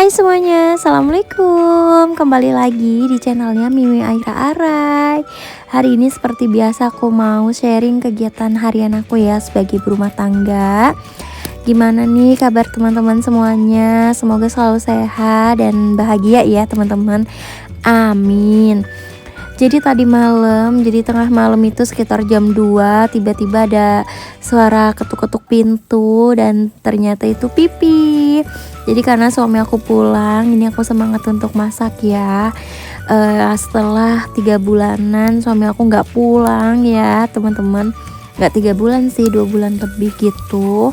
Hai semuanya, Assalamualaikum. Kembali lagi di channelnya Mimi Aira Arai. Hari ini seperti biasa aku mau sharing kegiatan harian aku ya sebagai ibu rumah tangga. Gimana nih kabar teman-teman semuanya? Semoga selalu sehat dan bahagia ya teman-teman. Amin. Jadi tadi malam, jadi tengah malam itu sekitar jam 2 tiba-tiba ada suara ketuk-ketuk pintu dan ternyata itu Pipi. Jadi karena suami aku pulang, ini aku semangat untuk masak ya. Setelah 3 bulanan suami aku nggak pulang ya teman-teman. Nggak 3 bulan sih, 2 bulan lebih gitu.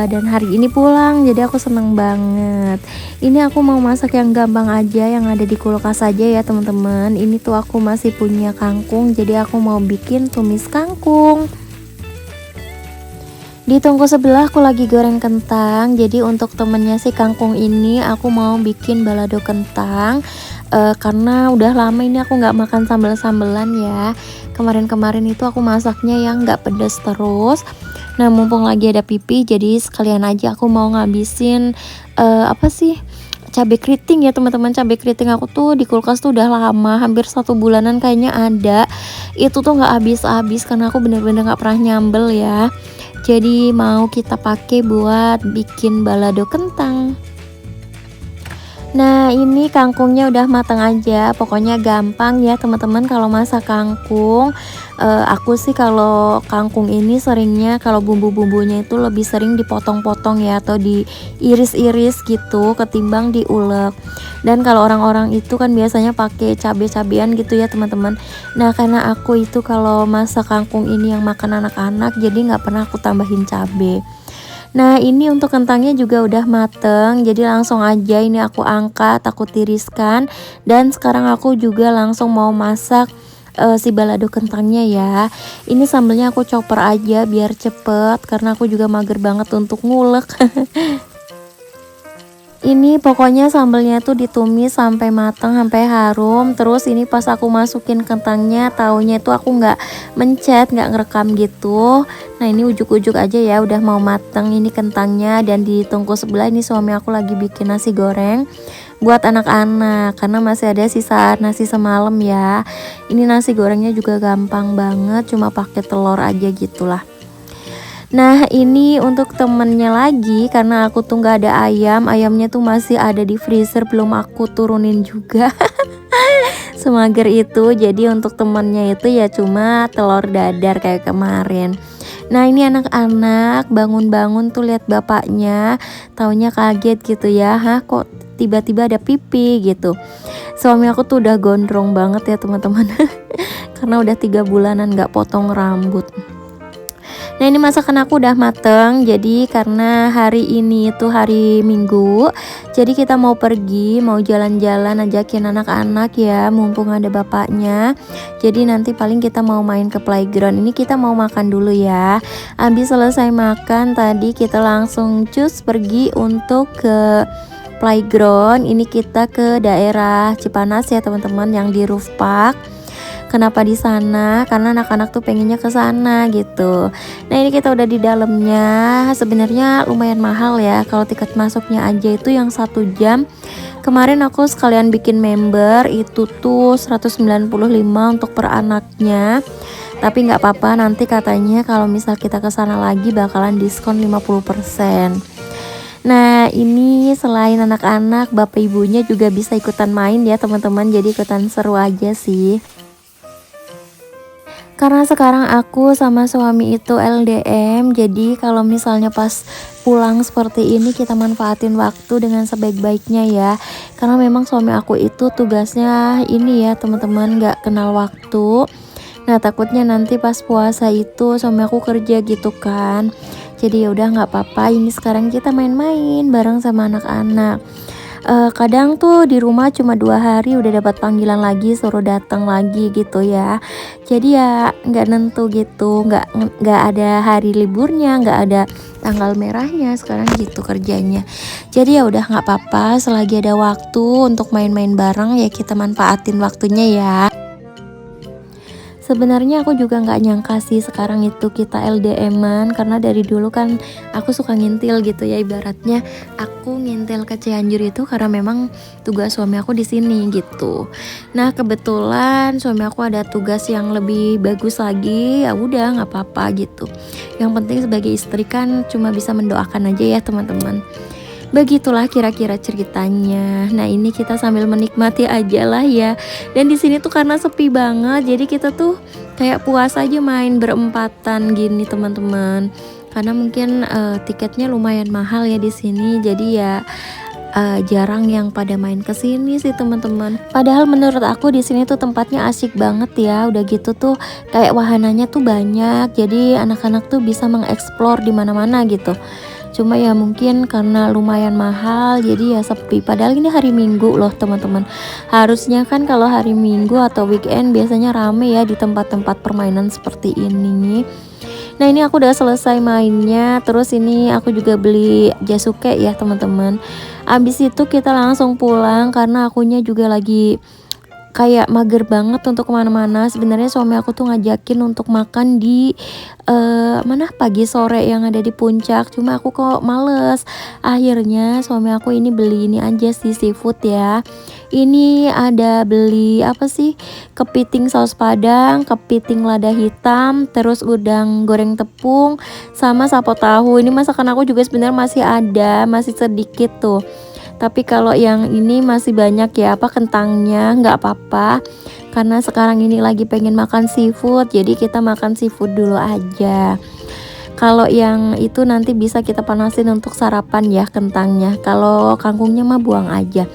Dan hari ini pulang, jadi aku seneng banget. Ini aku mau masak yang gampang aja, yang ada di kulkas aja ya teman-teman. Ini tuh aku masih punya kangkung, jadi aku mau bikin tumis kangkung. Di tungku sebelah aku lagi goreng kentang. Jadi untuk temennya si kangkung ini aku mau bikin balado kentang. Karena udah lama ini aku nggak makan sambal-sambelan ya. Kemarin-kemarin itu aku masaknya yang nggak pedas terus. Nah mumpung lagi ada Pipi, jadi sekalian aja aku mau ngabisin cabai keriting ya teman-teman. Cabai keriting aku tuh di kulkas tuh udah lama, hampir 1 bulanan kayaknya ada. Itu tuh nggak habis-habis karena aku bener-bener nggak pernah nyambel ya. Jadi mau kita pakai buat bikin balado kentang. Nah ini kangkungnya udah matang aja, pokoknya gampang ya teman-teman kalau masak kangkung. Aku sih kalau kangkung ini seringnya kalau bumbu-bumbunya itu lebih sering dipotong-potong ya, atau diiris-iris gitu ketimbang diulek. Dan kalau orang-orang itu kan biasanya pakai cabai-cabean gitu ya teman-teman. Nah karena aku itu kalau masak kangkung ini yang makan anak-anak, jadi nggak pernah aku tambahin cabai. Nah ini untuk kentangnya juga udah mateng, jadi langsung aja ini aku angkat, aku tiriskan. Dan sekarang aku juga langsung mau masak si balado kentangnya ya. Ini sambelnya aku chopper aja biar cepet, karena aku juga mager banget untuk ngulek. Ini pokoknya sambelnya tuh ditumis sampai matang, sampai harum. Terus ini pas aku masukin kentangnya, taunya itu aku nggak mencet, nggak ngerekam gitu. Nah ini ujuk-ujuk aja ya udah mau matang ini kentangnya. Dan di tungku sebelah ini suami aku lagi bikin nasi goreng buat anak-anak, karena masih ada sisa nasi semalam ya. Ini nasi gorengnya juga gampang banget, cuma pakai telur aja gitulah. Nah ini untuk temennya lagi, karena aku tuh nggak ada ayam, ayamnya tuh masih ada di freezer, belum aku turunin juga. Semager itu, jadi untuk temennya itu ya cuma telur dadar kayak kemarin. Nah ini anak-anak bangun-bangun tuh lihat bapaknya, taunya kaget gitu ya, hah kok tiba-tiba ada Pipi gitu. Suami aku tuh udah gondrong banget ya teman-teman. Karena udah 3 bulanan nggak potong rambut. Nah ini masakan aku udah mateng, jadi karena hari ini itu hari Minggu, jadi kita mau pergi, mau jalan-jalan, ajakin anak-anak ya, mumpung ada bapaknya. Jadi nanti paling kita mau main ke playground. Ini kita mau makan dulu ya. Habis selesai makan tadi kita langsung cus pergi untuk ke playground. Ini kita ke daerah Cipanas ya teman-teman, yang di roof park. Kenapa di sana? Karena anak-anak tuh pengennya ke sana gitu. Nah ini kita udah di dalamnya. Sebenarnya lumayan mahal ya. Kalau tiket masuknya aja itu yang 1 jam. Kemarin aku sekalian bikin member, itu tuh 195 untuk per anaknya. Tapi nggak apa-apa, nanti katanya kalau misal kita ke sana lagi bakalan diskon 50%. Nah ini selain anak-anak, bapak ibunya juga bisa ikutan main ya teman-teman. Jadi ikutan seru aja sih. Karena sekarang aku sama suami itu LDM, jadi kalau misalnya pas pulang seperti ini kita manfaatin waktu dengan sebaik-baiknya ya. Karena memang suami aku itu tugasnya ini ya teman-teman, nggak kenal waktu. Nah takutnya nanti pas puasa itu suami aku kerja gitu kan. Jadi ya udah nggak apa-apa, ini sekarang kita main-main bareng sama anak-anak. Kadang tuh di rumah cuma 2 hari udah dapat panggilan lagi, suruh datang lagi gitu ya. Jadi ya nggak nentu gitu, nggak ada hari liburnya, nggak ada tanggal merahnya sekarang gitu kerjanya. Jadi ya udah nggak apa-apa, selagi ada waktu untuk main-main bareng ya kita manfaatin waktunya ya. Sebenarnya aku juga nggak nyangka sih sekarang itu kita LDM-an, karena dari dulu kan aku suka ngintil gitu ya, ibaratnya aku ngintil ke Cianjur itu karena memang tugas suami aku di sini gitu. Nah, kebetulan suami aku ada tugas yang lebih bagus lagi, ya udah nggak apa-apa gitu. Yang penting sebagai istri kan cuma bisa mendoakan aja ya teman-teman. Begitulah kira-kira ceritanya. Nah, ini kita sambil menikmati aja lah ya. Dan di sini tuh karena sepi banget, jadi kita tuh kayak puas aja main berempatan gini teman-teman. Karena mungkin tiketnya lumayan mahal ya di sini. Jadi ya jarang yang pada main ke sini sih teman-teman. Padahal menurut aku di sini tuh tempatnya asik banget ya. Udah gitu tuh kayak wahananya tuh banyak. Jadi anak-anak tuh bisa mengeksplor di mana-mana gitu. Cuma ya mungkin karena lumayan mahal jadi ya sepi. Padahal ini hari Minggu loh teman-teman. Harusnya kan kalau hari Minggu atau weekend biasanya rame ya di tempat-tempat permainan seperti ini. Nah, ini aku udah selesai mainnya. Terus ini aku juga beli jasuke ya teman-teman. Abis itu kita langsung pulang karena akunya juga lagi kayak mager banget untuk kemana-mana. Sebenarnya suami aku tuh ngajakin untuk makan di mana pagi sore yang ada di puncak, cuma aku kok males. Akhirnya suami aku ini beli ini aja sih, seafood ya. Ini ada beli apa sih, kepiting saus padang, kepiting lada hitam, terus udang goreng tepung, sama sapo tahu. Ini masakan aku juga sebenarnya masih ada, masih sedikit tuh. Tapi kalau yang ini masih banyak ya, apa, kentangnya, nggak apa-apa. Karena sekarang ini lagi pengen makan seafood, jadi kita makan seafood dulu aja. Kalau yang itu nanti bisa kita panasin untuk sarapan ya kentangnya. Kalau kangkungnya mah buang aja.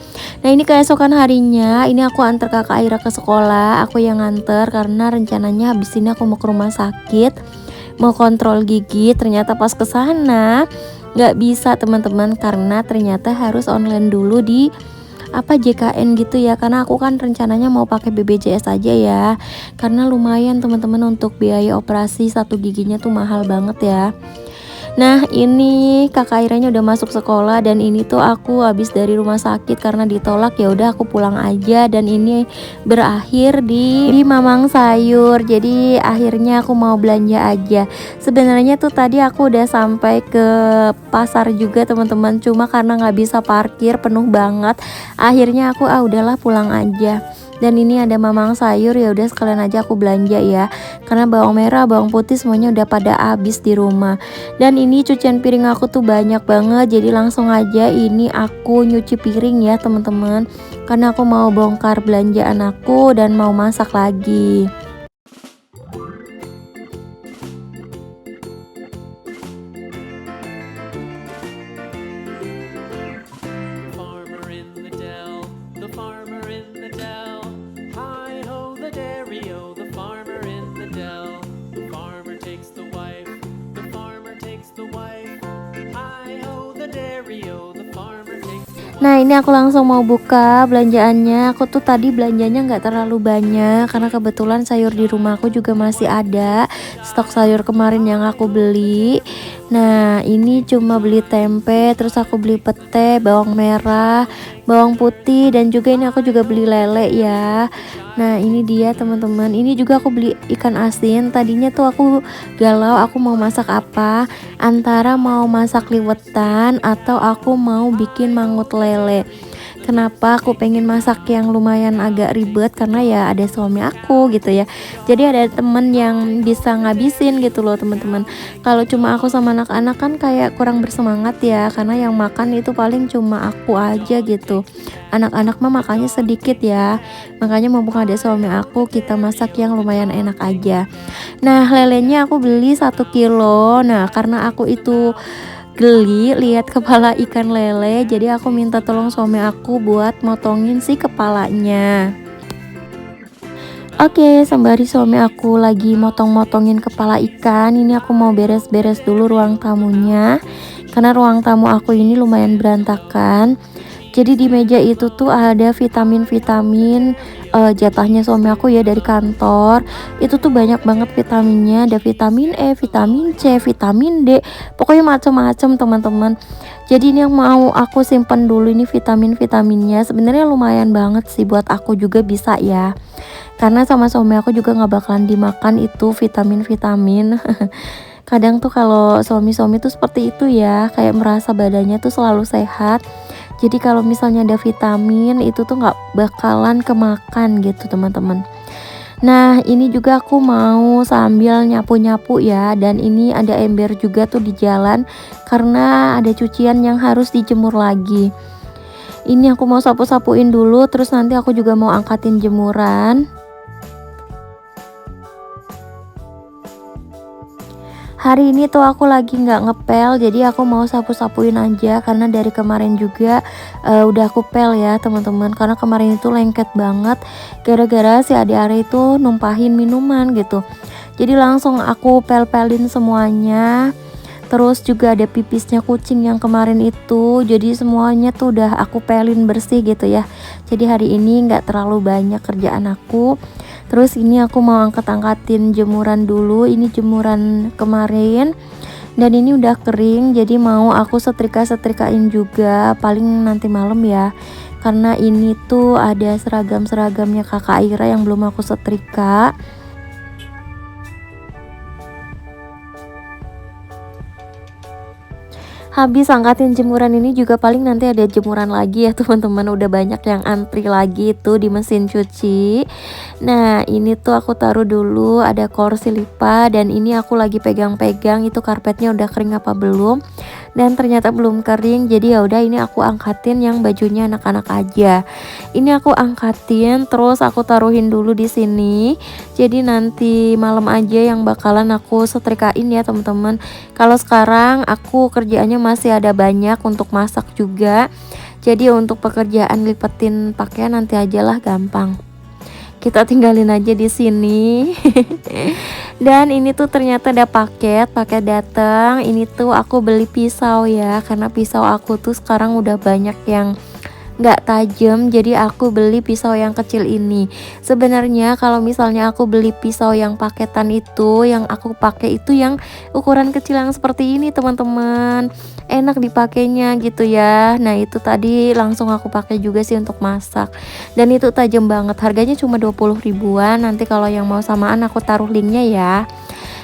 Nah, ini keesokan harinya, ini aku antar kakak Aira ke sekolah. Aku yang nganter karena rencananya habis ini aku mau ke rumah sakit, mau kontrol gigi. Ternyata pas ke sana nggak bisa teman-teman, karena ternyata harus online dulu di apa JKN gitu ya, karena aku kan rencananya mau pakai BPJS aja ya, karena lumayan teman-teman untuk biaya operasi satu giginya tuh mahal banget ya. Nah, ini kakak Iranya udah masuk sekolah dan ini tuh aku habis dari rumah sakit karena ditolak, ya udah aku pulang aja. Dan ini berakhir di Mamang Sayur. Jadi akhirnya aku mau belanja aja. Sebenarnya tuh tadi aku udah sampai ke pasar juga teman-teman, cuma karena nggak bisa parkir penuh banget. Akhirnya aku udahlah pulang aja. Dan ini ada Mamang Sayur, ya udah sekalian aja aku belanja ya, karena bawang merah, bawang putih semuanya udah pada habis di rumah. Dan ini cucian piring aku tuh banyak banget, jadi langsung aja ini aku nyuci piring ya teman-teman, karena aku mau bongkar belanjaan aku dan mau masak lagi. Farmer in the dell, the farmer in the dell. Hi ho the dairy o, the farmer in the dell. The farmer takes the wife, the farmer takes the wife. Hi ho the dairy o, the farmer takes the wife. Nah, ini aku langsung mau buka belanjaannya. Aku tuh tadi belanjanya nggak terlalu banyak karena kebetulan sayur di rumah aku juga masih ada stok sayur kemarin yang aku beli. Nah, ini cuma beli tempe, terus aku beli pete, bawang merah, bawang putih, dan juga ini aku juga beli lele ya. Nah, ini dia teman-teman. Ini juga aku beli ikan asin. Tadinya tuh aku galau aku mau masak apa, antara mau masak liwetan atau aku mau bikin mangut lele. Kenapa aku pengen masak yang lumayan agak ribet, karena ya ada suami aku gitu ya, jadi ada temen yang bisa ngabisin gitu loh teman-teman. Kalau cuma aku sama anak-anak kan kayak kurang bersemangat ya, karena yang makan itu paling cuma aku aja gitu. Anak-anak mah makannya sedikit ya, makanya mumpung ada suami aku, kita masak yang lumayan enak aja. Nah, lelenya aku beli 1 kilo. Nah, karena aku itu geli lihat kepala ikan lele, jadi aku minta tolong suami aku buat motongin si kepalanya. Oke, sembari suami aku lagi motong-motongin kepala ikan, ini aku mau beres-beres dulu ruang tamunya, karena ruang tamu aku ini lumayan berantakan. Jadi di meja itu tuh ada vitamin-vitamin jatahnya suami aku ya dari kantor. Itu tuh banyak banget vitaminnya, ada vitamin E, vitamin C, vitamin D, pokoknya macam-macam teman-teman. Jadi ini yang mau aku simpen dulu ini vitamin-vitaminnya. Sebenarnya lumayan banget sih buat aku juga bisa ya. Karena sama suami aku juga nggak bakalan dimakan itu vitamin-vitamin. Kadang tuh kalau suami-suami tuh seperti itu ya, kayak merasa badannya tuh selalu sehat. Jadi kalau misalnya ada vitamin itu tuh nggak bakalan kemakan gitu teman-teman. Nah ini juga aku mau sambil nyapu-nyapu ya, dan ini ada ember juga tuh di jalan karena ada cucian yang harus dijemur lagi. Ini aku mau sapu-sapuin dulu, terus nanti aku juga mau angkatin jemuran. Hari ini tuh aku lagi nggak ngepel, jadi aku mau sapu-sapuin aja karena dari kemarin juga udah aku pel ya teman-teman. Karena kemarin itu lengket banget gara-gara si adik-adik itu numpahin minuman gitu. Jadi langsung aku pel-pelin semuanya. Terus juga ada pipisnya kucing yang kemarin itu, jadi semuanya tuh udah aku pelin bersih gitu ya. Jadi hari ini nggak terlalu banyak kerjaan aku. Terus ini aku mau angkat-angkatin jemuran dulu. Ini jemuran kemarin dan ini udah kering, jadi mau aku setrika-setrikain juga paling nanti malam ya. Karena ini tuh ada seragam-seragamnya kakak Aira yang belum aku setrika. Habis angkatin jemuran ini juga paling nanti ada jemuran lagi ya teman-teman, udah banyak yang antri lagi tuh di mesin cuci. Nah ini tuh aku taruh dulu, ada kursi lipat, dan ini aku lagi pegang-pegang itu karpetnya udah kering apa belum, dan ternyata belum kering. Jadi ya udah, ini aku angkatin yang bajunya anak-anak aja. Ini aku angkatin terus aku taruhin dulu di sini. Jadi nanti malam aja yang bakalan aku setrikain ya teman-teman. Kalau sekarang aku kerjaannya masih ada banyak untuk masak juga. Jadi untuk pekerjaan lipetin pakaian nanti ajalah, gampang. Kita tinggalin aja di sini. Dan ini tuh ternyata ada paket datang. Ini tuh aku beli pisau ya, karena pisau aku tuh sekarang udah banyak yang nggak tajam, jadi aku beli pisau yang kecil ini. Sebenarnya kalau misalnya aku beli pisau yang paketan itu, yang aku pakai itu yang ukuran kecil yang seperti ini teman-teman, enak dipakainya gitu ya. Nah itu tadi langsung aku pakai juga sih untuk masak, dan itu tajam banget, harganya cuma 20 ribuan. Nanti kalau yang mau samaan aku taruh linknya ya.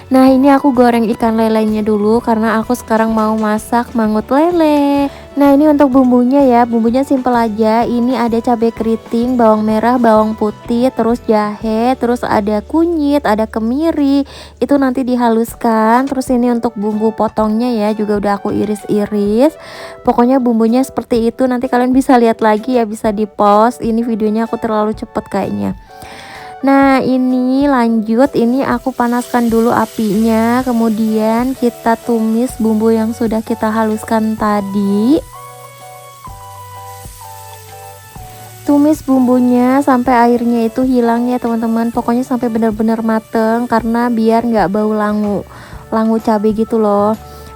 Nah ini aku goreng ikan lelenya dulu karena aku sekarang mau masak mangut lele. Nah ini untuk bumbunya ya, bumbunya simple aja. Ini ada cabai keriting, bawang merah, bawang putih, terus jahe, terus ada kunyit, ada kemiri. Itu nanti dihaluskan. Terus ini untuk bumbu potongnya ya, juga udah aku iris-iris. Pokoknya bumbunya seperti itu, nanti kalian bisa lihat lagi ya, bisa di post. Ini videonya aku terlalu cepet kayaknya. Nah ini lanjut, ini aku panaskan dulu apinya, kemudian kita tumis bumbu yang sudah kita haluskan tadi. Tumis bumbunya sampai airnya itu hilang ya teman-teman, pokoknya sampai benar-benar mateng karena biar nggak bau langu cabai gitu loh.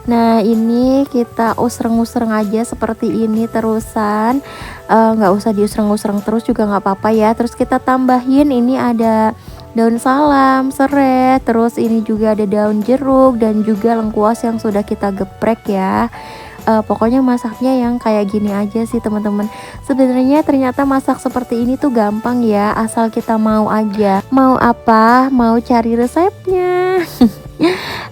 Nah ini kita usreng-usreng aja seperti ini terusan, nggak usah diusreng-usreng terus juga nggak apa-apa ya. Terus kita tambahin ini ada daun salam, serai, terus ini juga ada daun jeruk dan juga lengkuas yang sudah kita geprek ya. Pokoknya masaknya yang kayak gini aja sih teman-teman. Sebenarnya ternyata masak seperti ini tuh gampang ya, asal kita mau aja. Mau apa? Mau cari resepnya.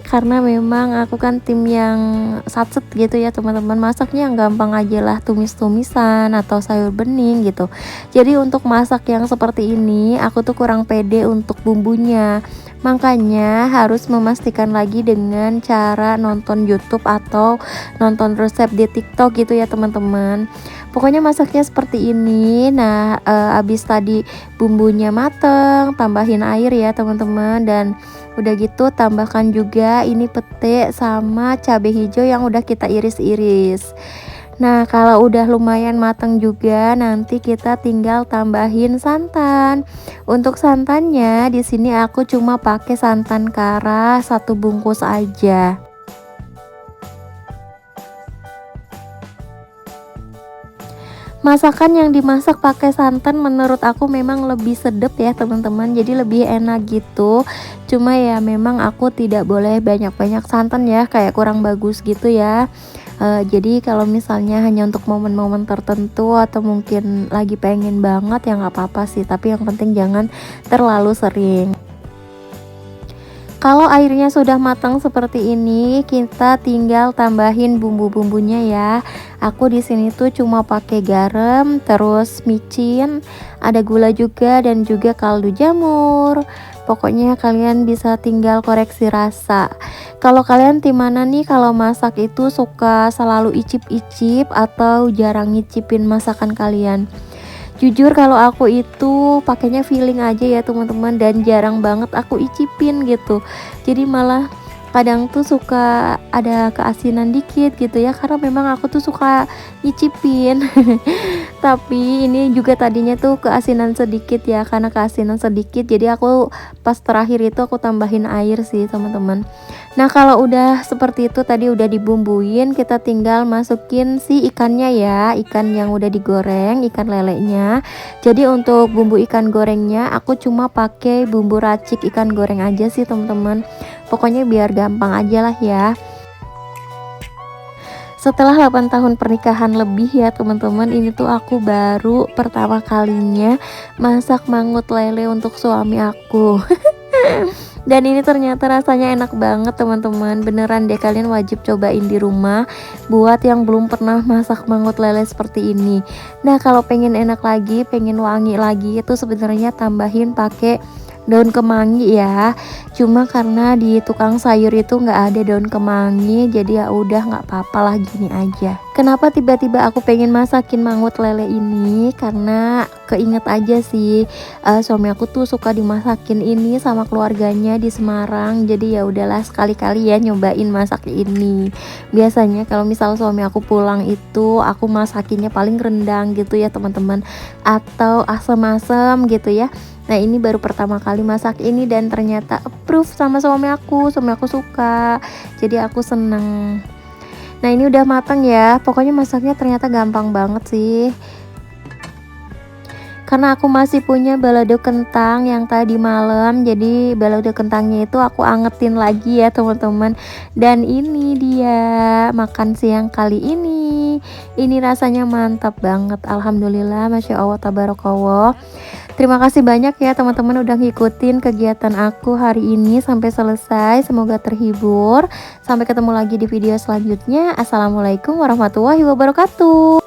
Karena memang aku kan tim yang satset gitu ya teman-teman, masaknya yang gampang aja lah, tumis-tumisan atau sayur bening gitu. Jadi untuk masak yang seperti ini aku tuh kurang pede untuk bumbunya, makanya harus memastikan lagi dengan cara nonton YouTube atau nonton resep di TikTok gitu ya teman-teman. Pokoknya masaknya seperti ini. Nah abis tadi bumbunya mateng, tambahin air ya teman-teman, dan udah gitu tambahkan juga ini pete sama cabai hijau yang udah kita iris-iris. Nah kalau udah lumayan matang juga, nanti kita tinggal tambahin santan. Untuk santannya di sini aku cuma pakai santan kara 1 bungkus aja. Masakan yang dimasak pakai santan menurut aku memang lebih sedep ya teman-teman, jadi lebih enak gitu. Cuma ya memang aku tidak boleh banyak-banyak santan ya, kayak kurang bagus gitu ya. Jadi kalau misalnya hanya untuk momen-momen tertentu atau mungkin lagi pengen banget ya nggak apa-apa sih, tapi yang penting jangan terlalu sering. Kalau airnya sudah matang seperti ini, kita tinggal tambahin bumbu-bumbunya ya. Aku di sini tuh cuma pakai garam, terus micin, ada gula juga dan juga kaldu jamur. Pokoknya kalian bisa tinggal koreksi rasa. Kalau kalian tim mana nih kalau masak itu suka selalu icip-icip atau jarang ngicipin masakan kalian? Jujur kalau aku itu pakainya feeling aja ya teman-teman, dan jarang banget aku icipin gitu. Jadi malah kadang tuh suka ada keasinan dikit gitu ya, karena memang aku tuh suka nyicipin. Tapi ini juga tadinya tuh keasinan sedikit ya, karena keasinan sedikit jadi aku pas terakhir itu aku tambahin air sih teman-teman. Nah kalau udah seperti itu tadi udah dibumbuin, kita tinggal masukin si ikannya ya, ikan yang udah digoreng, ikan lelenya. Jadi untuk bumbu ikan gorengnya aku cuma pakai bumbu racik ikan goreng aja sih teman-teman. Pokoknya biar gampang aja lah ya. Setelah 8 tahun pernikahan lebih ya teman-teman, ini tuh aku baru pertama kalinya masak mangut lele untuk suami aku. Dan ini ternyata rasanya enak banget teman-teman, beneran deh kalian wajib cobain di rumah buat yang belum pernah masak mangut lele seperti ini. Nah kalau pengen enak lagi, pengen wangi lagi, itu sebenarnya tambahin pakai daun kemangi ya. Cuma karena di tukang sayur itu nggak ada daun kemangi, jadi ya udah nggak apa-apa lah gini aja. Kenapa tiba-tiba aku pengen masakin mangut lele ini? Karena keinget aja sih, suami aku tuh suka dimasakin ini sama keluarganya di Semarang. Jadi ya udahlah sekali-kali ya nyobain masak ini. Biasanya kalau misal suami aku pulang itu aku masakinnya paling rendang gitu ya teman-teman, atau asam-asam gitu ya. Nah ini baru pertama kali masak ini dan ternyata approve sama suami aku suka, jadi aku seneng. Nah ini udah matang ya, pokoknya masaknya ternyata gampang banget sih. Karena aku masih punya balado kentang yang tadi malam, jadi balado kentangnya itu aku angetin lagi ya teman-teman. Dan ini dia makan siang kali ini. Ini rasanya mantap banget, alhamdulillah, masya Allah, tabarakallah. Terima kasih banyak ya teman-teman udah ngikutin kegiatan aku hari ini sampai selesai. Semoga terhibur. Sampai ketemu lagi di video selanjutnya. Assalamualaikum warahmatullahi wabarakatuh.